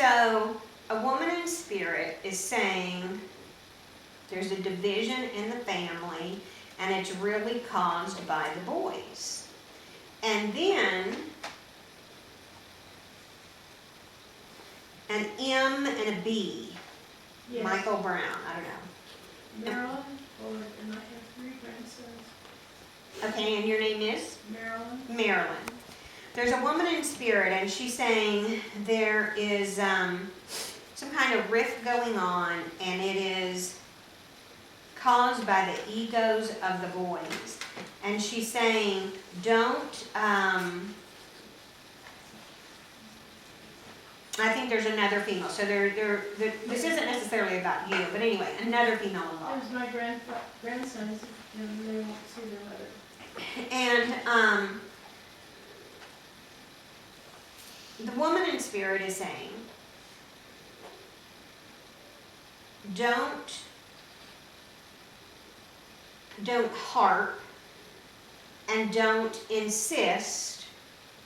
So a woman in spirit is saying there's a division in the family, and it's really caused by the boys. And then an M and a B. Yes. Michael Brown, I don't know. Marilyn, and I have 3 grandsons. Okay, and your name is? Marilyn. Marilyn. There's a woman in spirit, and she's saying there is some kind of rift going on, and it is caused by the egos of the boys. And she's saying, don't, I think there's another female. So this isn't necessarily about you, but anyway, another female It involved. was my grandsons, and they won't see their mother. And the woman in spirit is saying, don't harp and don't insist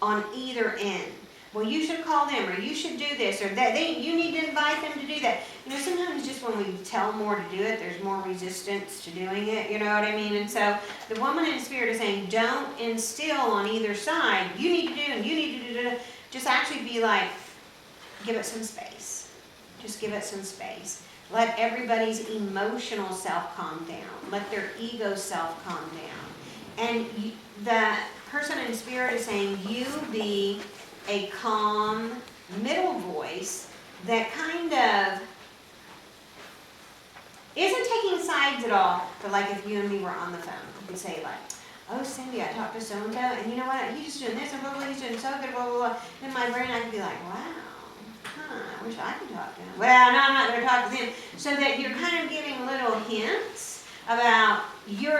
on either end. Well, you should call them, or you should do this, or that. You need to invite them to do that. You know, sometimes just when we tell more to do it, there's more resistance to doing it. You know what I mean? And so the woman in spirit is saying, don't instill on either side. You need to do, and you need to do. Just actually be like, give it some space. Just give it some space. Let everybody's emotional self calm down. Let their ego self calm down. And the person in spirit is saying, you be a calm middle voice that kind of isn't taking sides at all. But like if you and me were on the phone, you could say like, oh, Cyndy, I talked to so-and-so, and you know what, he's just doing this, and blah, blah, he's doing so good, blah, blah, blah. In my brain, I could be like, wow, I wish I could talk to him. Well, no, I'm not going to talk to him. So that you're kind of giving little hints about you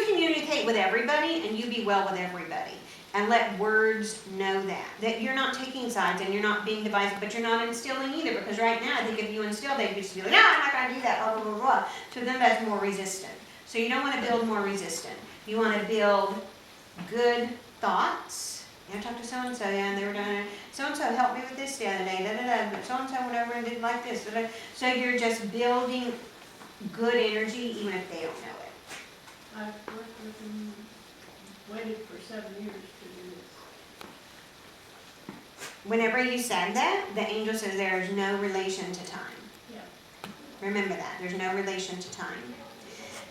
communicate with everybody, and you be well with everybody. And let words know that you're not taking sides and you're not being divisive, but you're not instilling either. Because right now, I think if you instill, they'd just be like, no, I'm not going to do that, blah, blah, blah, blah. To them, that's more resistant. So you don't want to build more resistance. You want to build good thoughts. I talked to so-and-so, yeah, and they were doing it. So-and-so helped me with this the other day, da-da-da, but so-and-so went over and did like this, da-da. So you're just building good energy, even if they don't know it. I've worked with them, waited for 7 years to do this. Whenever you said that, the angel says there is no relation to time. Yeah. Remember that. There's no relation to time.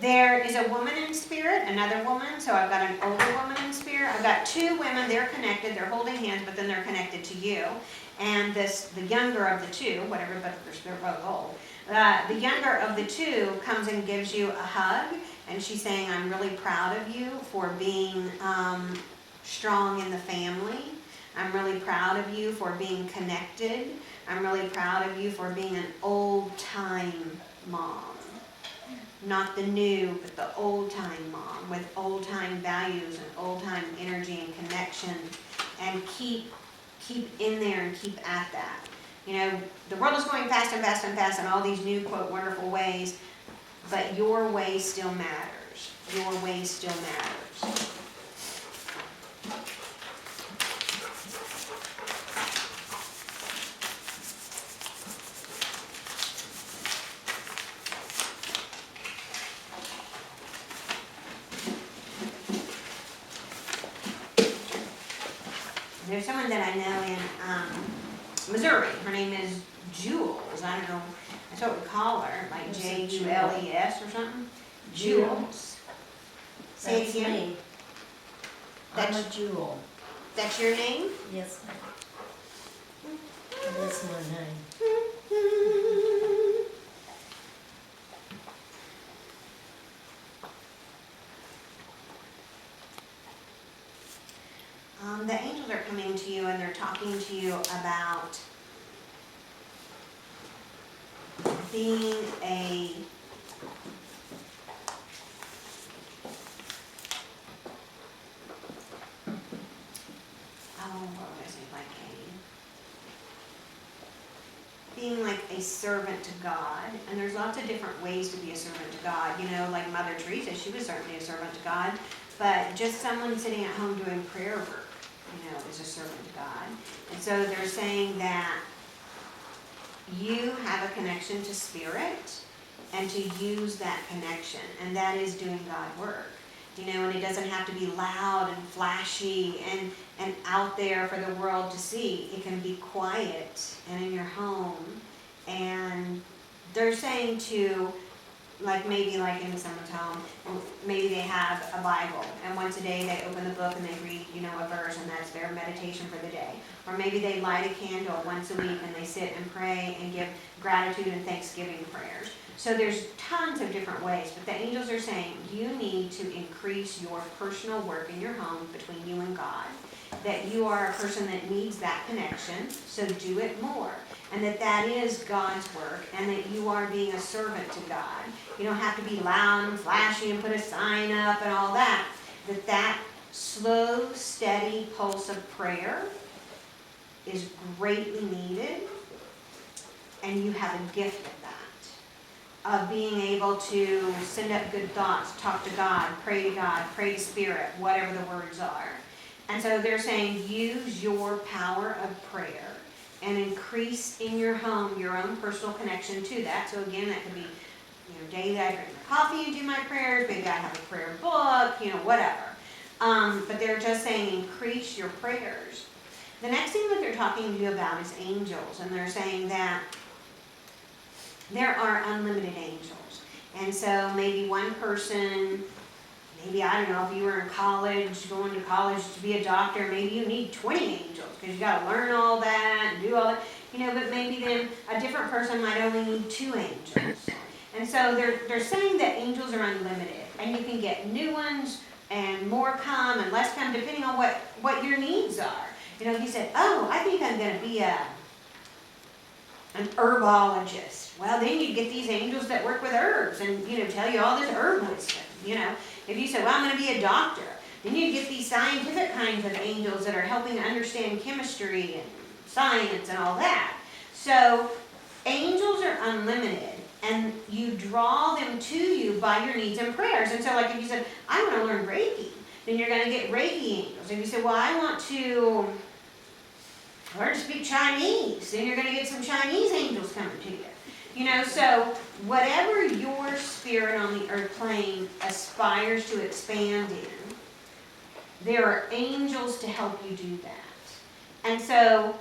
There is a woman in spirit, another woman. So I've got an older woman in spirit. I've got 2 women. They're connected. They're holding hands, but then they're connected to you. And the younger of the 2, whatever, but they're both old. The younger of the 2 comes and gives you a hug. And she's saying, I'm really proud of you for being strong in the family. I'm really proud of you for being connected. I'm really proud of you for being an old-time mom. Not the new, but the old-time mom with old-time values and old-time energy and connection. And keep in there and keep at that. You know, the world is going fast and fast and fast in all these new, quote, wonderful ways, but your way still matters. Your way still matters. There's someone that I know in Missouri. Her name is Jules. I don't know. That's what we call her, like Jules or something. Jules. Say it again. Me. I'm a jewel. That's your name? Yes, ma'am. That's my name. The angels are coming to you and they're talking to you about being a being like a servant to God. And there's lots of different ways to be a servant to God. You know, like Mother Teresa, she was certainly a servant to God. But just someone sitting at home doing prayer work, you know, is a servant to God. And so they're saying that you have a connection to spirit and to use that connection, and that is doing God work. You know, and it doesn't have to be loud and flashy and out there for the world to see. It can be quiet and in your home. And they're saying to, like maybe like in someone's home, maybe they have a Bible, and once a day they open the book and they read, you know, a verse, and that's their meditation for the day. Or maybe they light a candle once a week and they sit and pray and give gratitude and thanksgiving prayers. So there's tons of different ways, but the angels are saying you need to increase your personal work in your home between you and God, that you are a person that needs that connection, so do it more. And that is God's work, and that you are being a servant to God. You don't have to be loud and flashy and put a sign up and all that. That slow, steady pulse of prayer is greatly needed, and you have a gift of that, of being able to send up good thoughts, talk to God, pray to Spirit, whatever the words are. And so they're saying use your power of prayer and increase in your home your own personal connection to that. So again, that could be, you know, daily I drink my coffee and do my prayers, maybe I have a prayer book, you know, whatever. But they're just saying increase your prayers. The next thing that they're talking to you about is angels, and they're saying that there are unlimited angels. And so maybe one person, maybe, I don't know, if you were in college, going to college to be a doctor, maybe you need 20 angels because you got to learn all that and do all that, you know, but maybe then a different person might only need 2 angels. And so they're saying that angels are unlimited, and you can get new ones and more come and less come depending on what your needs are. You know, he said, oh, I think I'm going to be an herbologist. Well, then you get these angels that work with herbs and, you know, tell you all this herb wisdom, you know. If you say, well, I'm going to be a doctor, then you get these scientific kinds of angels that are helping understand chemistry and science and all that. So angels are unlimited, and you draw them to you by your needs and prayers. And so like if you said, I want to learn Reiki, then you're going to get Reiki angels. If you say, well, I want to learn to speak Chinese, then you're going to get some Chinese angels coming to you. You know, so whatever your spirit on the earth plane aspires to expand in, there are angels to help you do that. And so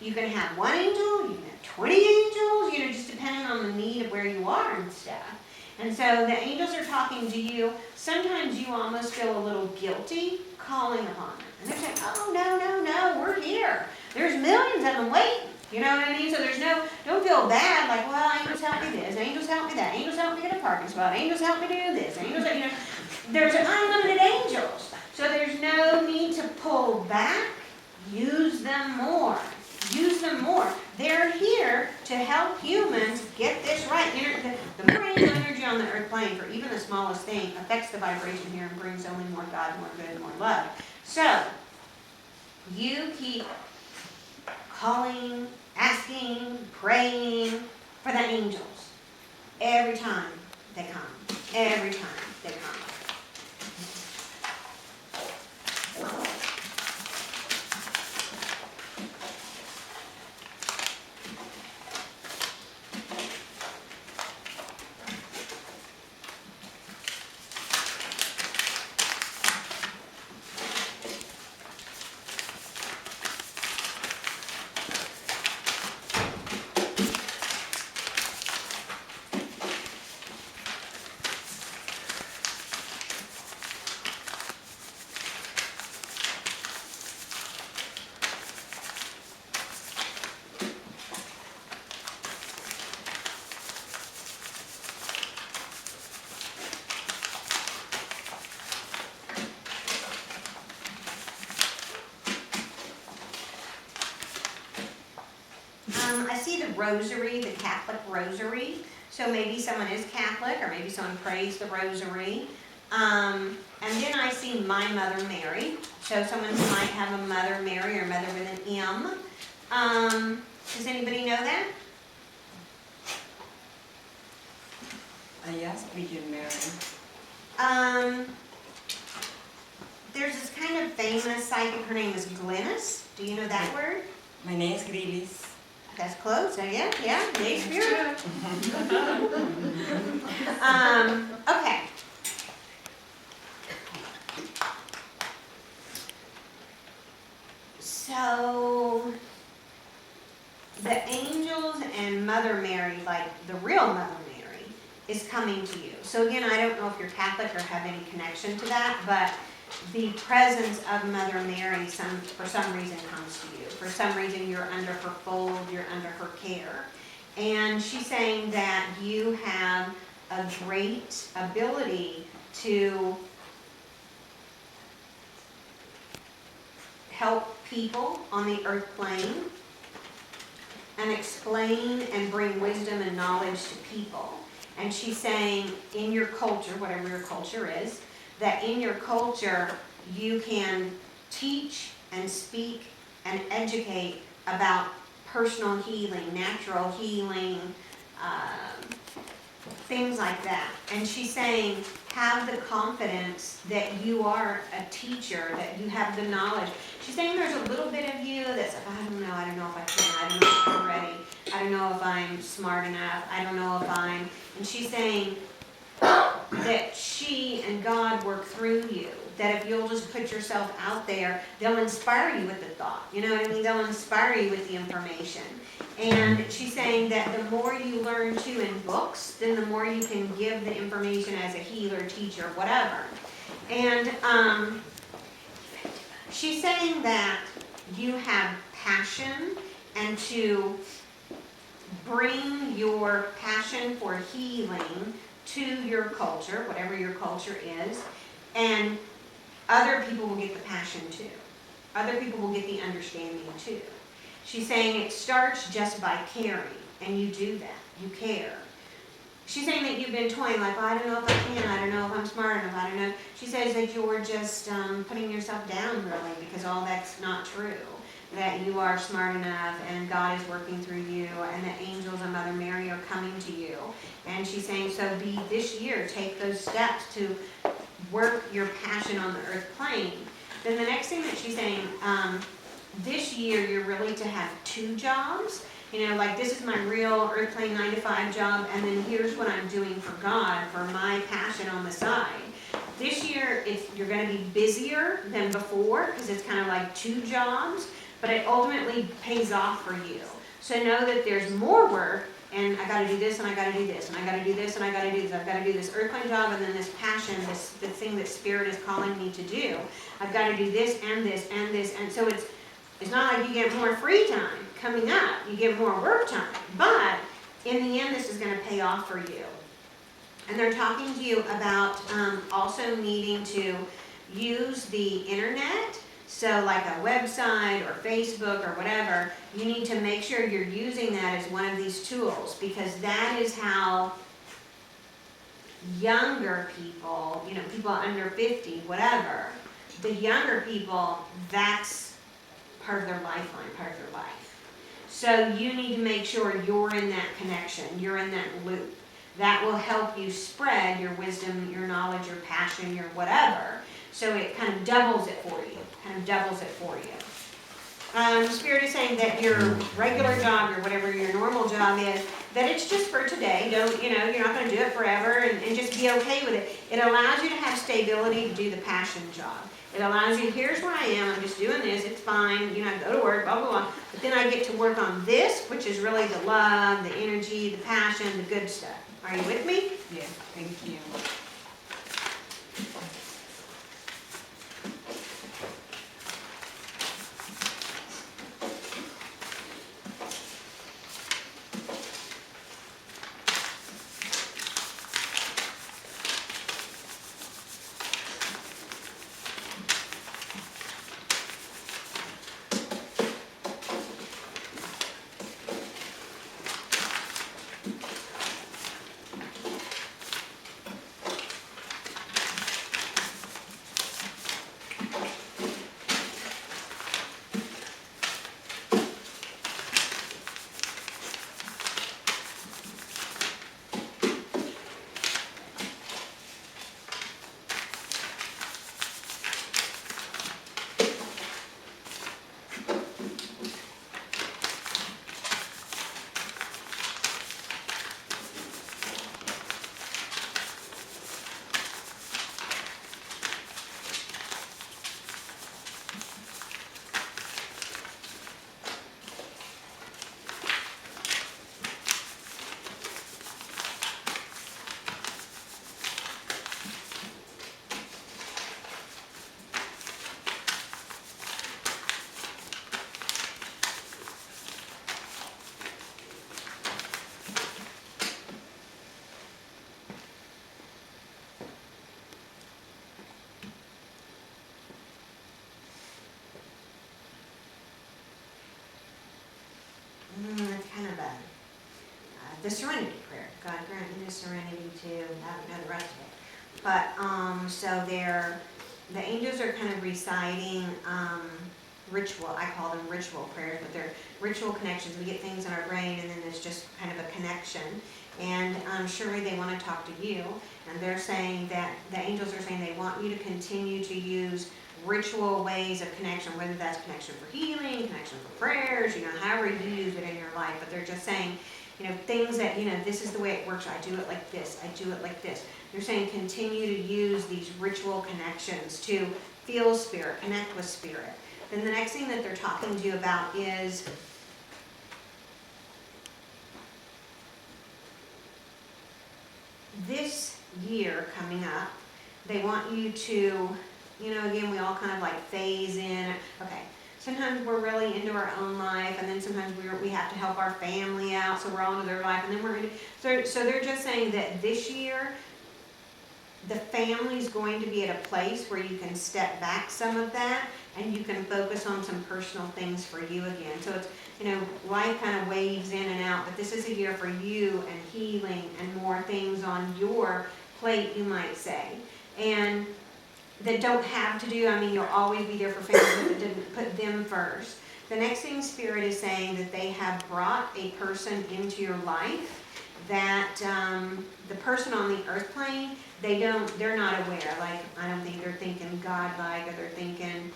you can have 1 angel, you can have 20 angels, you know, just depending on the need of where you are and stuff. And so the angels are talking to you. Sometimes you almost feel a little guilty calling upon them. And they're saying, oh, no, we're here. There's millions of them waiting. You know what I mean? So there's don't feel bad, like, well, angels help me this, angels help me that, angels help me get a parking spot, angels help me do this, angels, you know, there's unlimited angels. So there's no need to pull back. Use them more. Use them more. They're here to help humans get this right. The more angel energy on the earth plane for even the smallest thing affects the vibration here and brings only more God, more good, more love. So you keep calling, asking, praying for the angels every time they come. Every time they come. I see the rosary, the Catholic rosary. So maybe someone is Catholic, or maybe someone prays the rosary. And then I see my Mother Mary. So someone might have a Mother Mary or Mother with an M. Does anybody know that? Yes, Virgin Mary. There's this kind of famous psychic. Her name is Glynis. Do you know that word? My name is Grillis. That's close, yeah, yay spirit. Okay. So, the angels and Mother Mary, like the real Mother Mary, is coming to you. So again, I don't know if you're Catholic or have any connection to that, but the presence of Mother Mary for some reason comes to you. For some reason you're under her fold, you're under her care. And she's saying that you have a great ability to help people on the earth plane and explain and bring wisdom and knowledge to people. And she's saying in your culture, whatever your culture is, that in your culture you can teach and speak and educate about personal healing, natural healing, things like that. And she's saying, have the confidence that you are a teacher, that you have the knowledge. She's saying there's a little bit of you that's like, I don't know if I can, I don't know if I'm ready, I don't know if I'm smart enough, I don't know if I'm, and she's saying that she and God work through you, that if you'll just put yourself out there, they'll inspire you with the thought, you know what I mean? They'll inspire you with the information. And she's saying that the more you learn too in books, then the more you can give the information as a healer, teacher, whatever. And she's saying that you have passion, and to bring your passion for healing to your culture, whatever your culture is, and other people will get the passion too. Other people will get the understanding too. She's saying it starts just by caring, and you do that. You care. She's saying that you've been toying, like, oh, I don't know if I can, I don't know if I'm smart enough, I don't know. She says that you're just putting yourself down, really, because all that's not true. That you are smart enough, and God is working through you, and the angels and Mother Mary are coming to you. And she's saying, so this year, take those steps to work your passion on the earth plane. Then the next thing that she's saying, this year you're really to have 2 jobs. You know, like, this is my real earth plane 9-to-5 job, and then here's what I'm doing for God, for my passion on the side. This year, you're going to be busier than before, because it's kind of like 2 jobs, but it ultimately pays off for you. So know that there's more work, and I got to do this, and I got to do this, and I got to do this, and I got to do this. I've got to do this earth plane job, and then this passion, the thing that Spirit is calling me to do. I've got to do this, and this, and this, and so it's not like you get more free time coming up. You get more work time. But in the end, this is going to pay off for you. And they're talking to you about also needing to use the internet. So like a website or Facebook or whatever, you need to make sure you're using that as one of these tools, because that is how younger people, you know, people under 50, whatever, the younger people, that's part of their lifeline, part of their life. So you need to make sure you're in that connection, you're in that loop. That will help you spread your wisdom, your knowledge, your passion, your whatever. So it kind of doubles it for you, Spirit is saying that your regular job, or whatever your normal job is, that it's just for today. Don't, you're not going to do it forever, and just be okay with it. It allows you to have stability to do the passion job. It allows you, here's where I am, I'm just doing this, it's fine, I go to work, blah, blah, blah. But then I get to work on this, which is really the love, the energy, the passion, the good stuff. Are you with me? Yeah, thank you. the serenity prayer. God grant me the serenity to, I don't know the rest of it. But, so the angels are kind of reciting, ritual, I call them ritual prayers, but they're ritual connections. We get things in our brain and then there's just kind of a connection. And surely they want to talk to you. And they're saying that, the angels are saying they want you to continue to use ritual ways of connection, whether that's connection for healing, connection for prayers, however you use it in your life. But they're just saying, things that, this is the way it works. I do it like this. I do it like this. They're saying continue to use these ritual connections to feel spirit, connect with spirit. Then the next thing that they're talking to you about is this year coming up. They want you to, again, we all kind of like phase in. Okay, sometimes we're really into our own life, and then sometimes we have to help our family out, so we're all into their life, and then we're into, so they're just saying that this year, the family's going to be at a place where you can step back some of that, and you can focus on some personal things for you again. So it's, life kind of waves in and out, but this is a year for you and healing and more things on your plate, you might say. And that don't have to do, you'll always be there for family, but didn't put them first. The next thing Spirit is saying that they have brought a person into your life that the person on the earth plane, they're not aware. Like, I don't think they're thinking God-like, or they're thinking,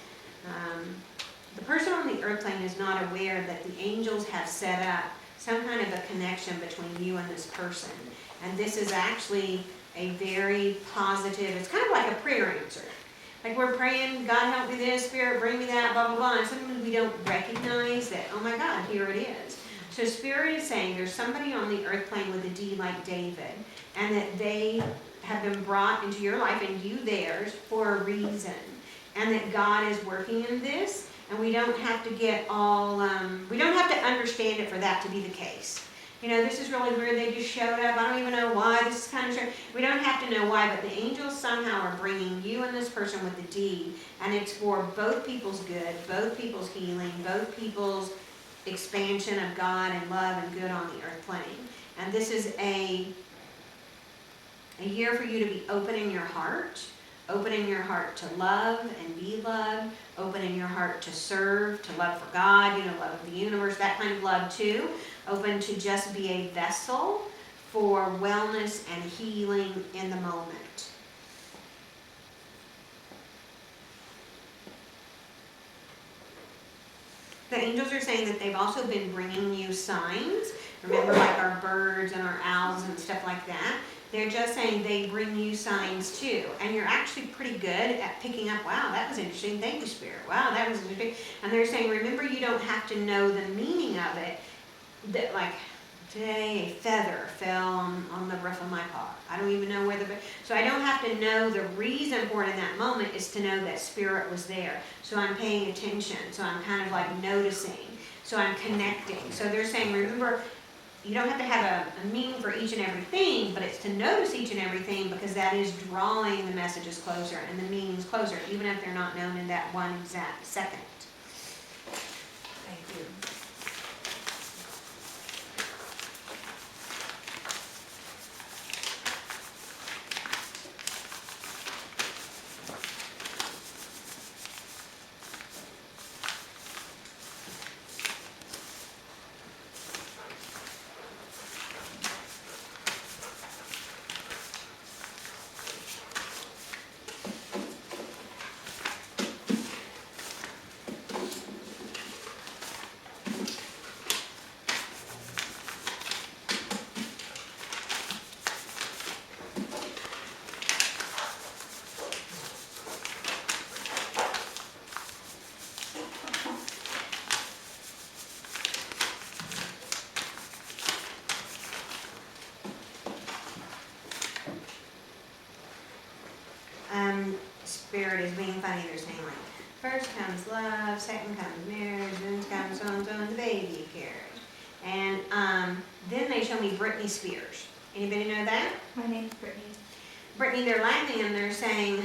the person on the earth plane is not aware that the angels have set up some kind of a connection between you and this person. And this is actually a very positive, it's kind of like a prayer answer. Like we're praying, God help me this, Spirit bring me that, blah, blah, blah. And sometimes we don't recognize that, oh my God, here it is. So Spirit is saying there's somebody on the earth plane with a D like David, and that they have been brought into your life and you theirs for a reason. And that God is working in this, and we don't have to get all, we don't have to understand it for that to be the case. This is really weird, they just showed up, I don't even know why, this is kind of strange. We don't have to know why, but the angels somehow are bringing you and this person with the D, and it's for both people's good, both people's healing, both people's expansion of God and love and good on the earth plane. And this is a year for you to be opening your heart to love and be loved, opening your heart to serve, to love for God, love of the universe, that kind of love too. Open to just be a vessel for wellness and healing in the moment. The angels are saying that they've also been bringing you signs. Remember, like our birds and our owls and stuff like that. They're just saying they bring you signs too. And you're actually pretty good at picking up, wow, that was interesting. Thank you, Spirit. Wow, that was interesting. And they're saying, remember, you don't have to know the meaning of it. That, like, today a feather fell on the roof of my car. I don't even know where so I don't have to know the reason for it in that moment, is to know that Spirit was there. So I'm paying attention. So I'm kind of like noticing. So I'm connecting. So they're saying, remember, you don't have to have a meaning for each and everything, but it's to notice each and everything, because that is drawing the messages closer and the meanings closer, even if they're not known in that one exact second. Thank you. Spirit is being funny. They're saying, like, first comes love, second comes marriage, then comes so-and-so, the baby carriage. And then they show me Britney Spears. Anybody know that? My name's Brittany. Brittany, they're laughing and they're saying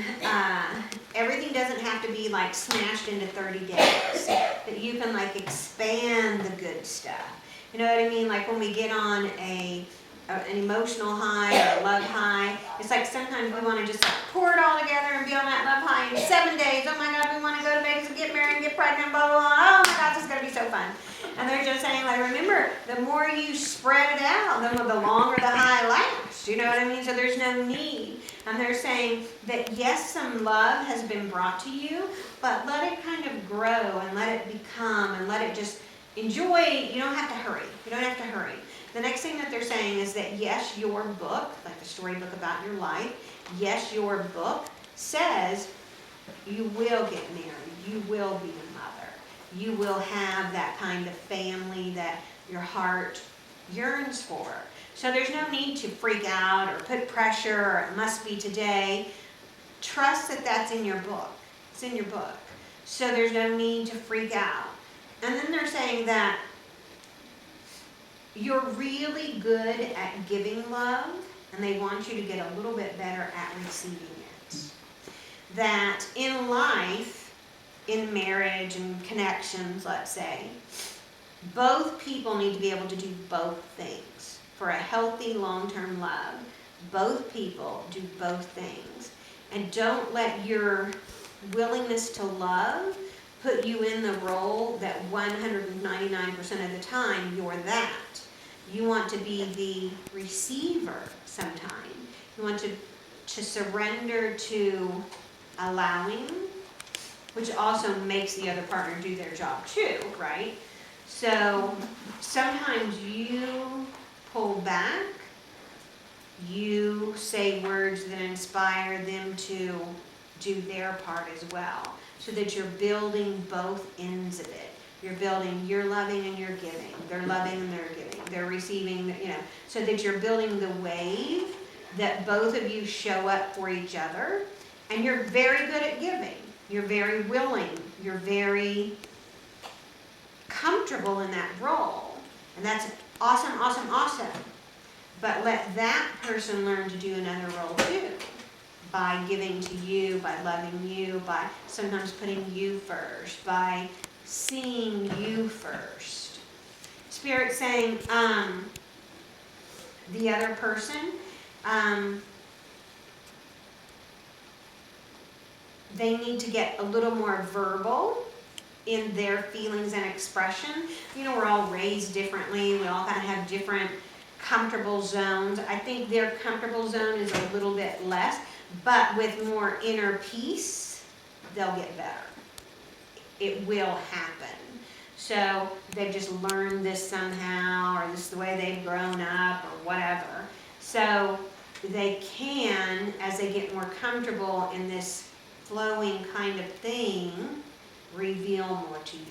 everything doesn't have to be like smashed into 30 days. That you can like expand the good stuff. You know what I mean? Like when we get on a an emotional high or a love high. It's like sometimes we want to just pour it all together and be on that love high in 7 days. Oh my God, we want to go to Vegas and get married and get pregnant, blah, blah, blah. Oh my God, this is going to be so fun. And they're just saying, like, remember, the more you spread it out, the longer the high lasts. You know what I mean? So there's no need. And they're saying that yes, some love has been brought to you, but let it kind of grow and let it become and let it just enjoy. You don't have to hurry. You don't have to hurry. The next thing that they're saying is that yes, your book, like the storybook about your life, yes, your book says you will get married, you will be a mother, you will have that kind of family that your heart yearns for. So there's no need to freak out or put pressure or it must be today. Trust that that's in your book. It's in your book. So there's no need to freak out. And then they're saying that you're really good at giving love, and they want you to get a little bit better at receiving it. That in life, in marriage and connections, let's say, both people need to be able to do both things. For a healthy long-term love, both people do both things. And don't let your willingness to love put you in the role that 199% of the time you're that. You want to be the receiver sometime. You want to surrender to allowing, which also makes the other partner do their job too, right? So sometimes you pull back, you say words that inspire them to do their part as well, so that you're building both ends of it. You're building, you're loving and you're giving. They're loving and they're giving. They're receiving, so that you're building the wave that both of you show up for each other. And you're very good at giving. You're very willing. You're very comfortable in that role. And that's awesome, awesome, awesome. But let that person learn to do another role too. By giving to you, by loving you, by sometimes putting you first, by seeing you first. Spirit saying, the other person, they need to get a little more verbal in their feelings and expression. We're all raised differently. We all kind of have different comfortable zones. I think their comfortable zone is a little bit less, but with more inner peace, they'll get better. It will happen. So they've just learned this somehow, or this is the way they've grown up, or whatever. So they can, as they get more comfortable in this flowing kind of thing, reveal more to you.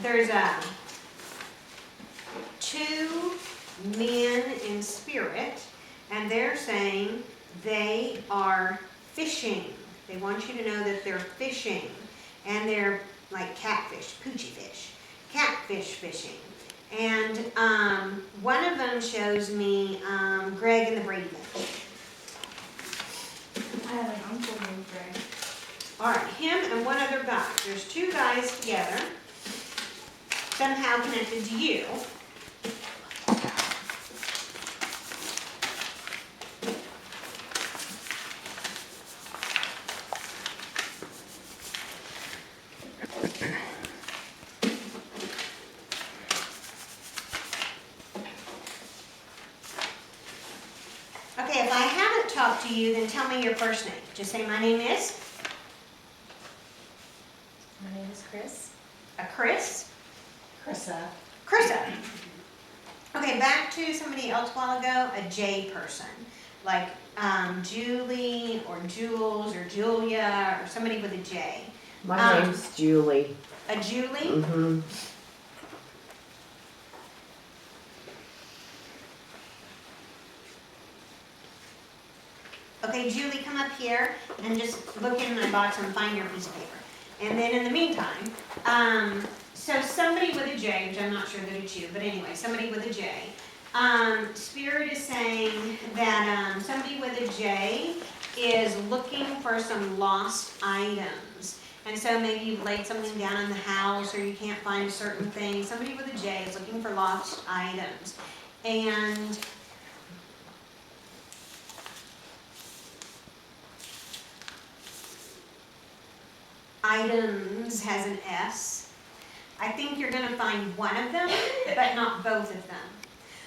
There's two men in spirit, and they're saying they are fishing. They want you to know that they're fishing, and they're like catfish, poochie fish, catfish fishing. And one of them shows me Greg and the Brady Bunch. I have an uncle named Greg. All right, him and one other guy. There's two guys together, somehow connected to you. Okay, if I haven't talked to you, then tell me your first name. Just say my name is? My name is Chris. Chris? Chrysa. Chrysa. Okay, back to somebody else a while ago, a J person. Like Julie or Jules or Julia or somebody with a J. My name's Julie. A Julie? Mm-hmm. Okay, Julie, come up here and just look in my box and find your piece of paper. And then in the meantime, so somebody with a J, which I'm not sure that it's you, but anyway, somebody with a J. Spirit is saying that somebody with a J is looking for some lost items. And so maybe you've laid something down in the house or you can't find a certain thing. Somebody with a J is looking for lost items. And items has an S. I think you're gonna find one of them, but not both of them.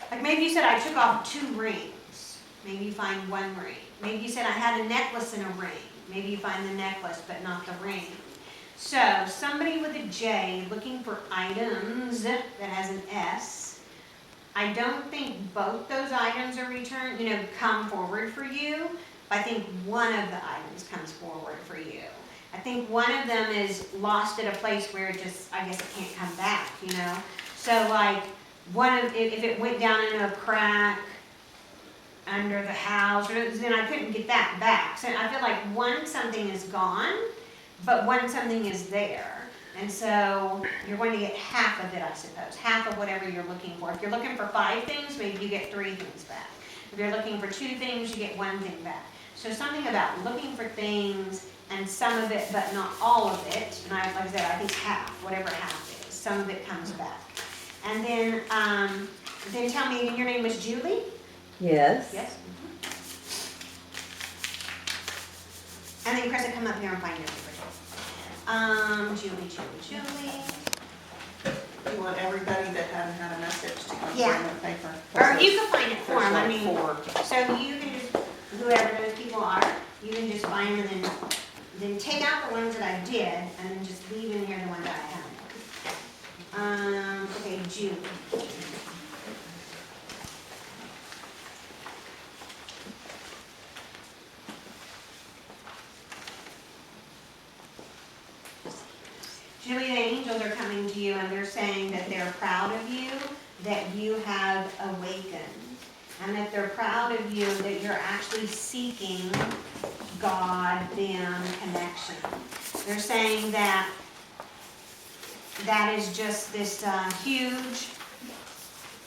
Like maybe you said, I took off 2 rings. Maybe you find 1 ring. Maybe you said, I had a necklace and a ring. Maybe you find the necklace, but not the ring. So somebody with a J looking for items that has an S. I don't think both those items are returned, come forward for you. But I think one of the items comes forward for you. I think one of them is lost at a place where it just, I guess it can't come back, So like, if it went down into a crack under the house, then I couldn't get that back. So I feel like something is gone, but something is there. And so you're going to get half of it, I suppose, half of whatever you're looking for. If you're looking for 5 things, maybe you get 3 things back. If you're looking for 2 things, you get 1 thing back. So something about looking for things and some of it, but not all of it. And like I said, I think half, whatever half is, some of it comes back. And then tell me, your name was Julie? Yes. Yes. And then Chrysa, come up here and find your paper. Julie. You want everybody that hasn't had a message to come Yeah. find their paper? Or you can find it for them, I There's mean, like 4. so you can just, whoever those people are, you can just find them and then take out the ones that I did and then just leave in here the ones that I haven't. Okay, Julie. Julie, the angels are coming to you and they're saying that they're proud of you, that you have awakened, and that they're proud of you, that you're actually seeking God-them connection. They're saying that is just this huge,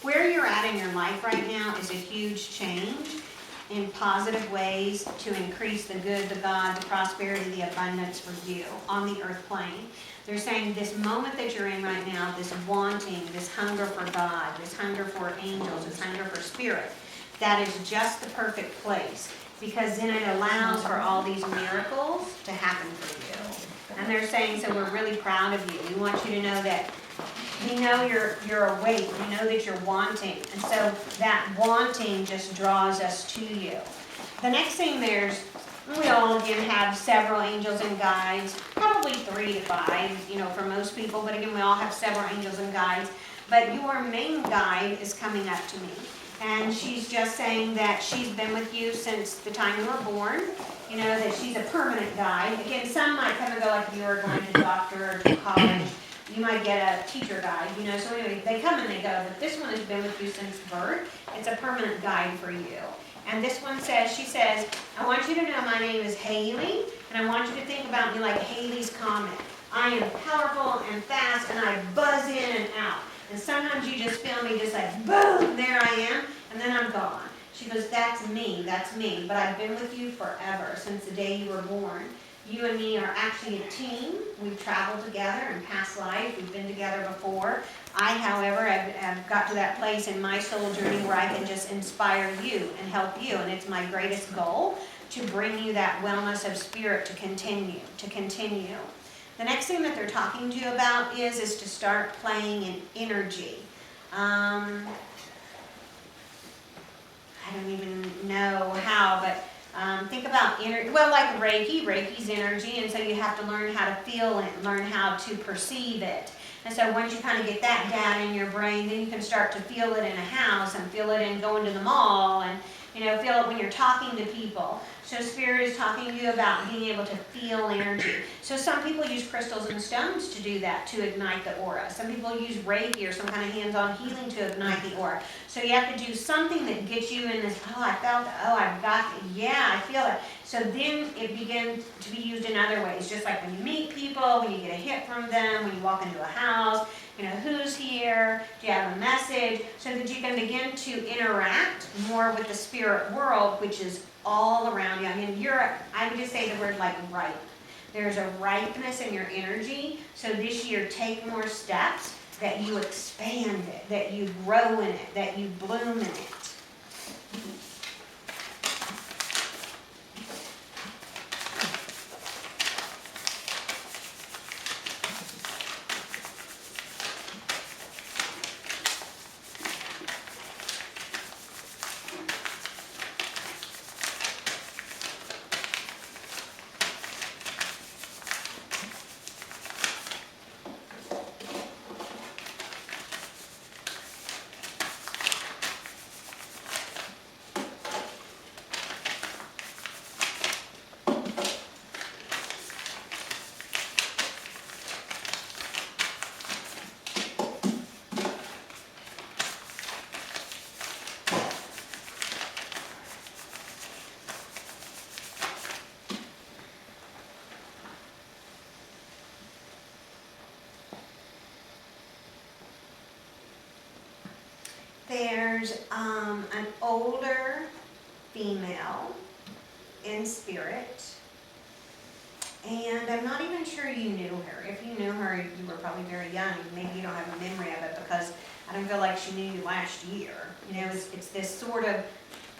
where you're at in your life right now is a huge change in positive ways to increase the good, the God, the prosperity, the abundance for you on the earth plane. They're saying this moment that you're in right now, this wanting, this hunger for God, this hunger for angels, this hunger for spirit, that is just the perfect place, because then it allows for all these miracles to happen for you. And they're saying, so we're really proud of you. We want you to know that we know you're awake. We know that you're wanting. And so that wanting just draws us to you. The next thing we all again have several angels and guides, probably 3 to 5, for most people. But again, we all have several angels and guides. But your main guide is coming up to me. And she's just saying that she's been with you since the time you were born. That she's a permanent guide. Again, some might come and go, like if you were going to doctor or to college. You might get a teacher guide, so anyway, they come and they go, but this one has been with you since birth. It's a permanent guide for you. And this one she says, I want you to know my name is Haley, and I want you to think about me like Haley's Comet. I am powerful and fast, and I buzz in and out. And sometimes you just feel me just like, boom, there I am, and then I'm gone. She goes, that's me, but I've been with you forever, since the day you were born. You and me are actually a team. We've traveled together in past life. We've been together before. I, however, have got to that place in my soul journey where I can just inspire you and help you. And it's my greatest goal to bring you that wellness of spirit to continue. The next thing that they're talking to you about is to start playing in energy. I don't even know how, but think about energy, like Reiki's energy, and so you have to learn how to feel it, learn how to perceive it. And so once you kind of get that down in your brain, then you can start to feel it in a house and feel it in going to the mall and, feel it when you're talking to people. So Spirit is talking to you about being able to feel energy. So some people use crystals and stones to do that, to ignite the aura. Some people use Reiki or some kind of hands-on healing to ignite the aura. So you have to do something that gets you in this, I felt it, I've got it, yeah, I feel it. So then it begins to be used in other ways, just like when you meet people, when you get a hit from them, when you walk into a house, who's here, do you have a message, so that you can begin to interact more with the spirit world, which is all around you. I mean, I would just say the word like ripe. There's a ripeness in your energy. So this year, take more steps that you expand it, that you grow in it, that you bloom in it. There's an older female in spirit, and I'm not even sure you knew her. If you knew her, you were probably very young. Maybe you don't have a memory of it because I don't feel like she knew you last year. You know, it's this sort of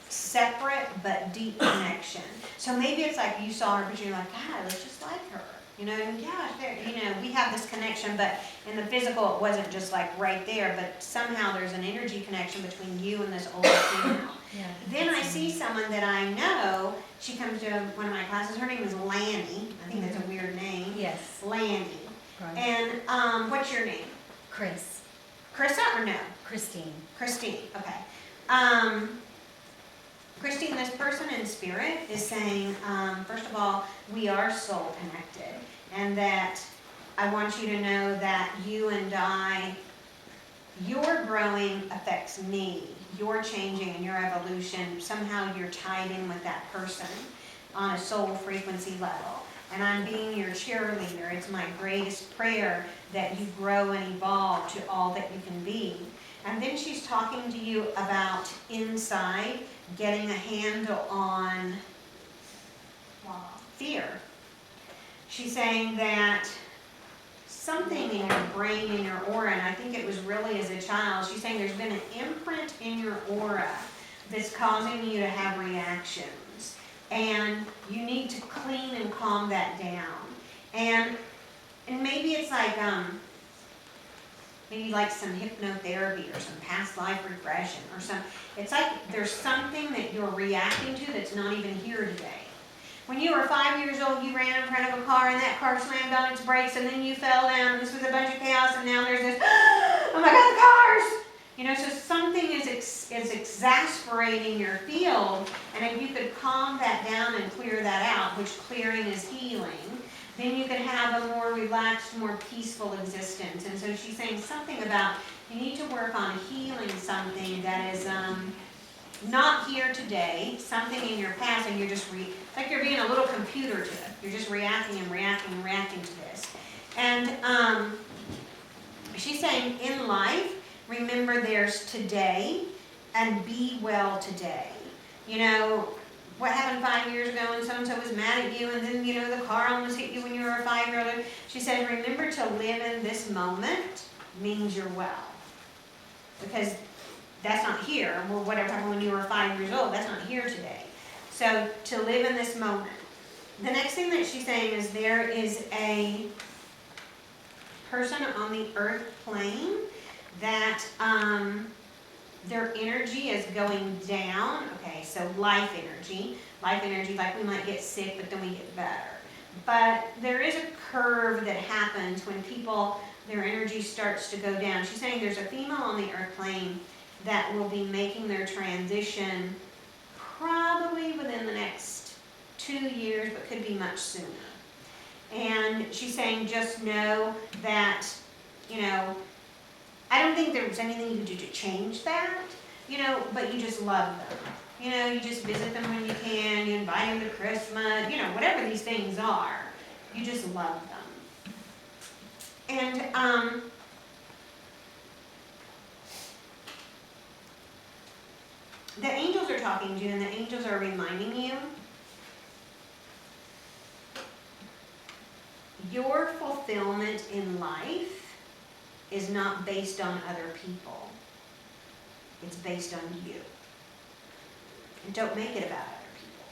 separate but deep connection. So maybe it's like you saw her, but you're like, God, I look just like her. You know, and yeah, you know, we have this connection, but in the physical, it wasn't just like right there, but somehow there's an energy connection between you and this older female. Yeah. Then I see someone that I know. She comes to one of my classes. Her name is Lanny. I think that's a weird name. Yes. Lanny. Right. And what's your name? Chris. Chrysa or no? Christine. Christine. Okay. Christine, this person in spirit is saying, first of all, we are soul connected, and that I want you to know that you and I, your growing affects me. Your changing and your evolution, somehow you're tied in with that person on a soul frequency level. And I'm being your cheerleader. It's my greatest prayer that you grow and evolve to all that you can be. And then she's talking to you about inside getting a handle on fear. She's saying that something in your brain, in your aura, and I think it was really as a child, she's saying there's been an imprint in your aura that's causing you to have reactions. And you need to clean and calm that down. And maybe it's like, maybe like some hypnotherapy or some past life regression or some, it's like there's something that you're reacting to that's not even here today. When you were 5 years old, you ran in front of a car and that car slammed on its brakes and then you fell down. This was a bunch of chaos and now there's this, oh my God, the cars! You know, so something is exasperating your field, and if you could calm that down and clear that out, which clearing is healing, then you could have a more relaxed, more peaceful existence. And so she's saying something about you need to work on healing something that is not here today, something in your past, and you're just like you're being a little computer to it. You're just reacting and reacting and reacting to this. And she's saying in life, remember there's today and be well today. You know, what happened 5 years ago and so-and-so was mad at you and then, you know, the car almost hit you when you were a 5-year-old. She said, remember to live in this moment means you're well. Because that's not here. Well, whatever happened when you were 5 years old, that's not here today. So to live in this moment. The next thing that she's saying is there is a person on the earth plane that their energy is going down. Okay, so life energy, like we might get sick, but then we get better. But there is a curve that happens when people, their energy starts to go down. She's saying there's a female on the earth plane that will be making their transition probably within the next 2 years, but could be much sooner. And she's saying just know that, you know, I don't think there's anything you can do to change that, you know, but you just love them. You know, you just visit them when you can, you invite them to Christmas, you know, whatever these things are, you just love them. And the angels are talking to you, and the angels are reminding you your fulfillment in life is not based on other people. It's based on you. And don't make it about other people.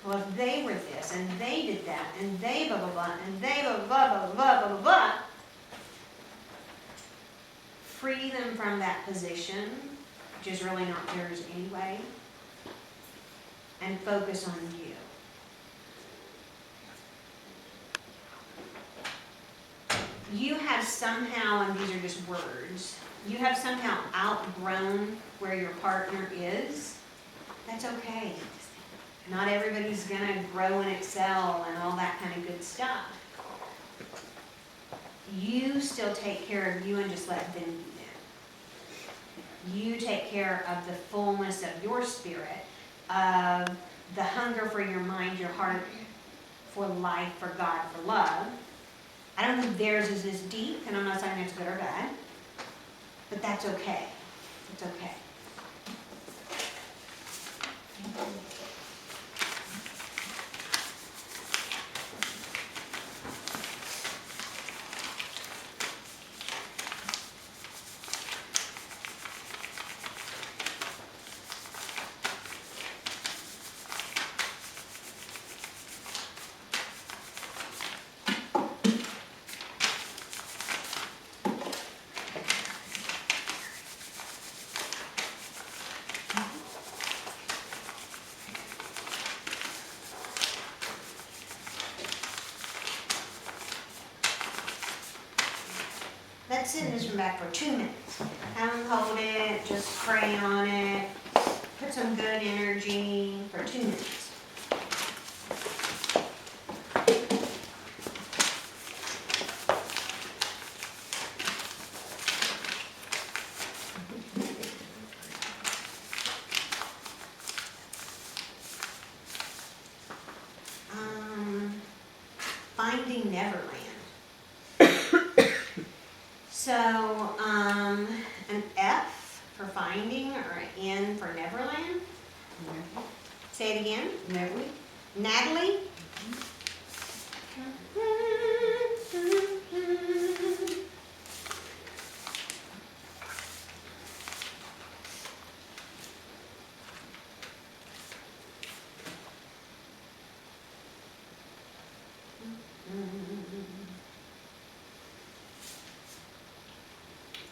Well, if they were this, and they did that, and they blah, blah, blah, and they blah, blah, blah, blah, blah, blah, blah. Free them from that position, which is really not theirs anyway, and focus on you. You have somehow, and these are just words, you have somehow outgrown where your partner is. That's okay. Not everybody's gonna grow and excel and all that kind of good stuff. You still take care of you and just let them be them. You take care of the fullness of your spirit, of the hunger for your mind, your heart, for life, for God, for love. I don't think theirs is as deep, and I'm not saying it's good or bad, but that's okay. It's okay. Let's sit in this room back for 2 minutes. Have them hold it, just pray on it, put some good energy for 2 minutes. Finding Neverland. So, an F for finding or an N for Neverland. Say it again. Natalie? Natalie?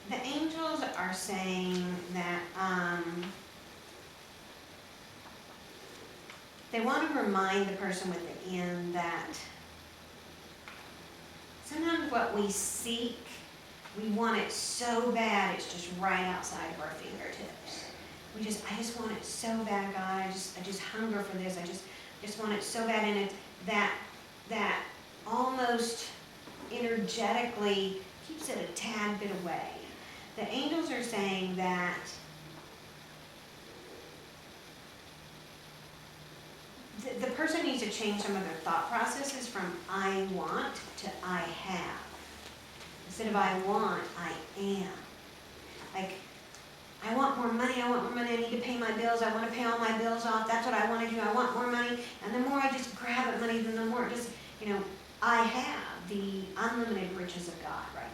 The angels are saying that they want to remind the person with the N that sometimes what we seek, we want it so bad, it's just right outside of our fingertips. I just want it so bad, God. I just hunger for this. I just want it so bad, and it's that almost energetically keeps it a tad bit away. The angels are saying that the person needs to change some of their thought processes from I want to I have. Instead of I want, I am. Like, I want more money, I need to pay my bills, I want to pay all my bills off, that's what I want to do, I want more money, and the more I just grab at money, then the more just, I have the unlimited riches of God right now.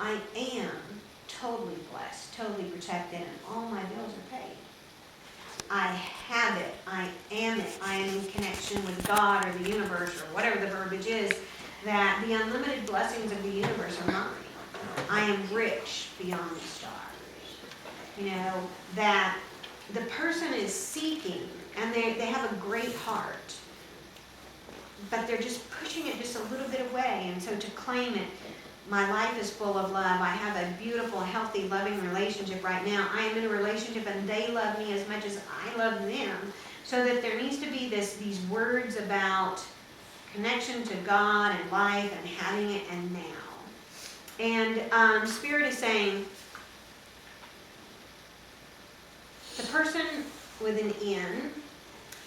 I am totally blessed, totally protected, and all my bills are paid. I have it, I am it, I am in connection with God or the universe or whatever the verbiage is, that the unlimited blessings of the universe are mine. I am rich beyond the stars. That the person is seeking, and they have a great heart, but they're just pushing it just a little bit away. And so to claim it, my life is full of love. I have a beautiful, healthy, loving relationship right now. I am in a relationship and they love me as much as I love them. So that there needs to be these words about connection to God and life and having it and now. And Spirit is saying, the person with an N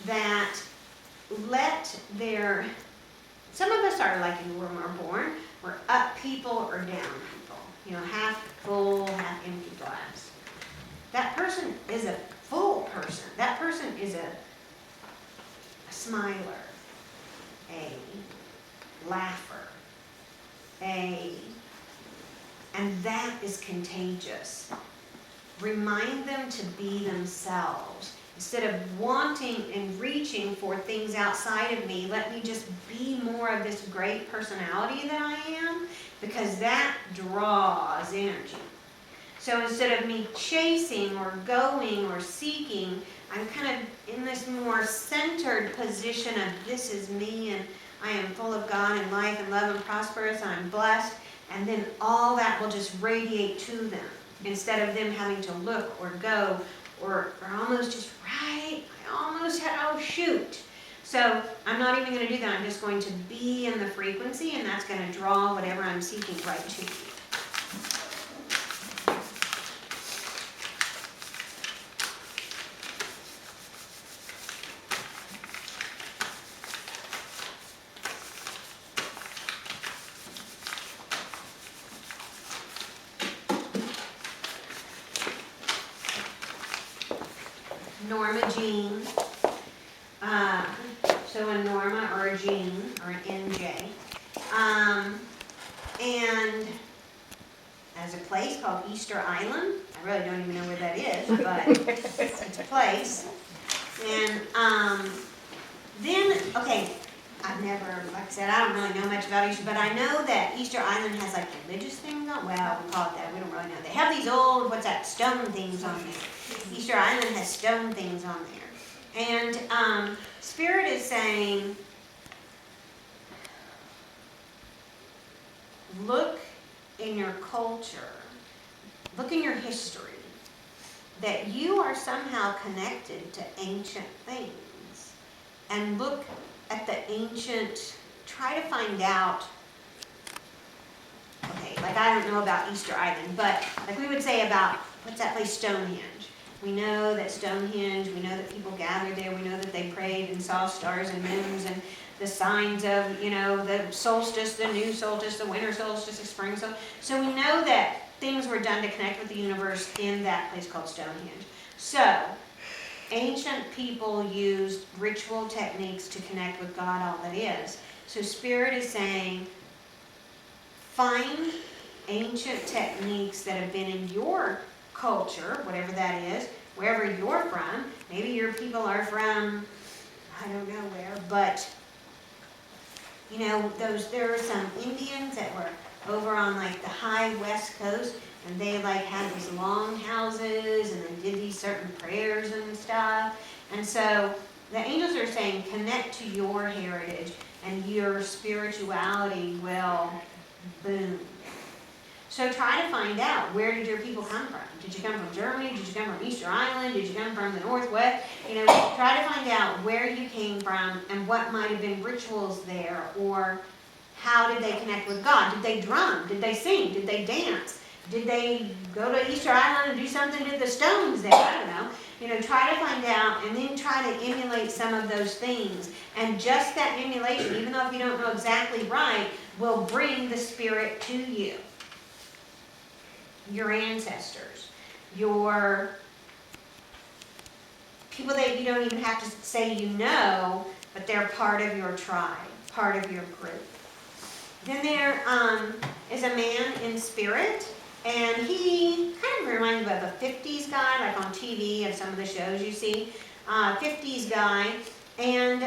that some of us are like when we're born, we're up people or down people. Half full, half empty glass. That person is a full person. That person is a smiler. laugher, and that is contagious. Remind them to be themselves. Instead of wanting and reaching for things outside of me, let me just be more of this great personality that I am, because that draws energy. So instead of me chasing or going or seeking, I'm kind of in this more centered position of this is me and I am full of God and life and love and prosperous and I'm blessed. And then all that will just radiate to them instead of them having to look or go or almost just right. I almost had, oh shoot. So I'm not even going to do that. I'm just going to be in the frequency, and that's going to draw whatever I'm seeking right to me. Norma Jean. So a Norma or a Jean or an NJ. And there's a place called Easter Island. I really don't even know where that is, but it's a place. And then, okay, I've never, like I said, I don't really know much about Easter, but I know that Easter Island has like religious things on, well, we call it that, we don't really know. They have these old, what's that, stone things on there. Easter Island has stone things on there. And Spirit is saying, look in your culture, look in your history, that you are somehow connected to ancient things. And look at the ancient, try to find out, okay, like I don't know about Easter Island, but like we would say about, what's that place, Stonehenge. We know that Stonehenge, we know that people gathered there, we know that they prayed and saw stars and moons and the signs of, the solstice, the new solstice, the winter solstice, the spring solstice. So we know that things were done to connect with the universe in that place called Stonehenge. So, ancient people used ritual techniques to connect with God, all that is. So Spirit is saying, find ancient techniques that have been in your culture, whatever that is, wherever you're from. Maybe your people are from, I don't know where, but there were some Indians that were over on like the high west coast, and they like had these long houses and they did these certain prayers and stuff. And so the angels are saying connect to your heritage and your spirituality will boom. So try to find out, where did your people come from? Did you come from Germany? Did you come from Easter Island? Did you come from the Northwest? Try to find out where you came from and what might have been rituals there, or how did they connect with God? Did they drum? Did they sing? Did they dance? Did they go to Easter Island and do something to the stones there? I don't know. Try to find out and then try to emulate some of those things. And just that emulation, even though if you don't know exactly right, will bring the Spirit to you. Your ancestors, your people that you don't even have to say but they're part of your tribe, part of your group. Then there is a man in spirit, and he kind of reminds me of a 50s guy, like on TV of some of the shows you see, 50s guy, and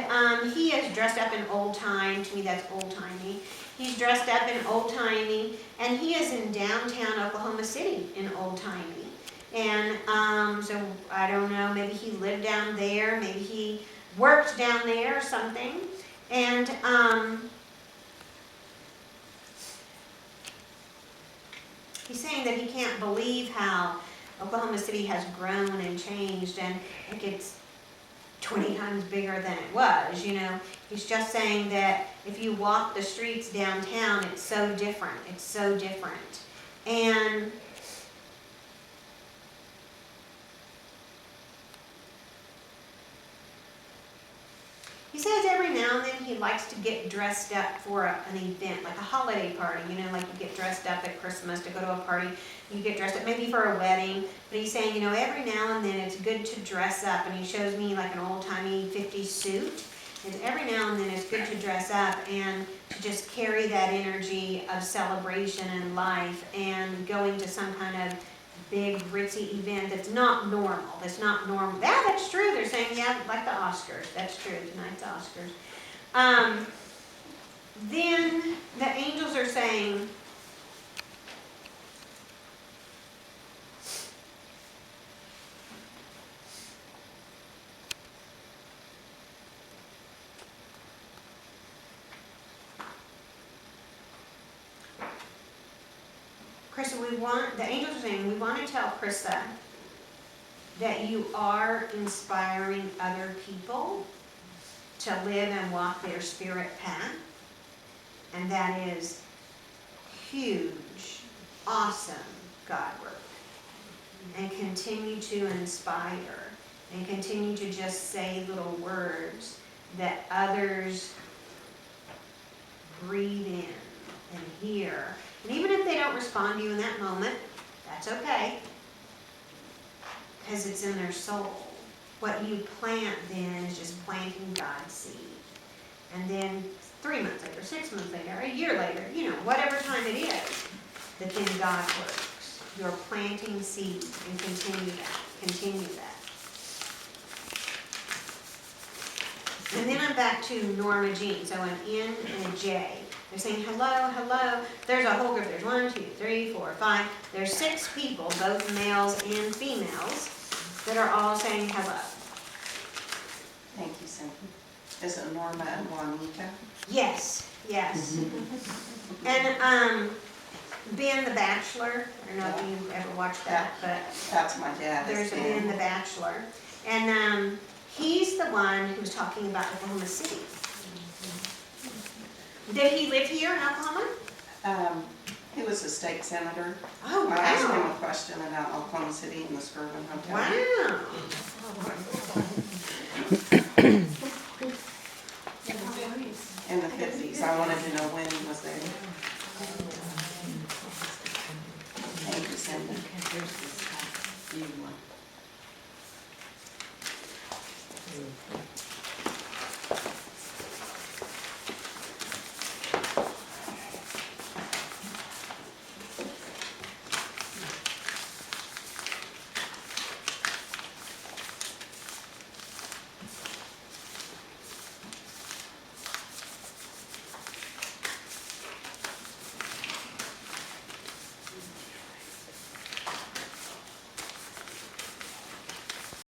he is dressed up in old time. To me, that's old-timey. He's dressed up in old-timey, and he is in downtown Oklahoma City in old-timey. And so, I don't know, maybe he lived down there, maybe he worked down there or something. And he's saying that he can't believe how Oklahoma City has grown and changed, and it's 20 times bigger than it was, He's just saying that if you walk the streets downtown, it's so different. It's so different. And he says every now and then he likes to get dressed up for an event, like a holiday party, like you get dressed up at Christmas to go to a party. You get dressed up maybe for a wedding. But he's saying, every now and then it's good to dress up. And he shows me like an old-timey 50s suit. is every now and then it's good to dress up and to just carry that energy of celebration and life and going to some kind of big ritzy event that's not normal. That's not normal. Yeah, that's true. They're saying, yeah, like the Oscars. That's true. Tonight's Oscars. Then the angels are saying, Chrysa, the angels are saying, we want to tell Chrysa that you are inspiring other people to live and walk their spirit path. And that is huge, awesome God work. And continue to inspire and continue to just say little words that others breathe in and hear. And even if they don't respond to you in that moment, that's okay. Because it's in their soul. What you plant then is just planting God's seed. And then 3 months later, 6 months later, a year later, whatever time it is, that then God works. You're planting seed and continue that. And then I'm back to Norma Jean. So an N and a J. They're saying hello, hello. There's a whole group. There's 1, 2, 3, 4, 5. There's 6 people, both males and females, that are all saying hello. Thank you, Cyndy. Is it Norma and Juanita? Yes. And Ben the Bachelor. I don't know if you've ever watched that, but That's my dad. there's a Ben the Bachelor. And he's the one who's talking about Oklahoma City. Did he live here in Oklahoma? He was a state senator. Oh, I asked him wow. a question about Oklahoma City and the Skirvin Hotel. Wow. In the 50s. I wanted to know when he was there.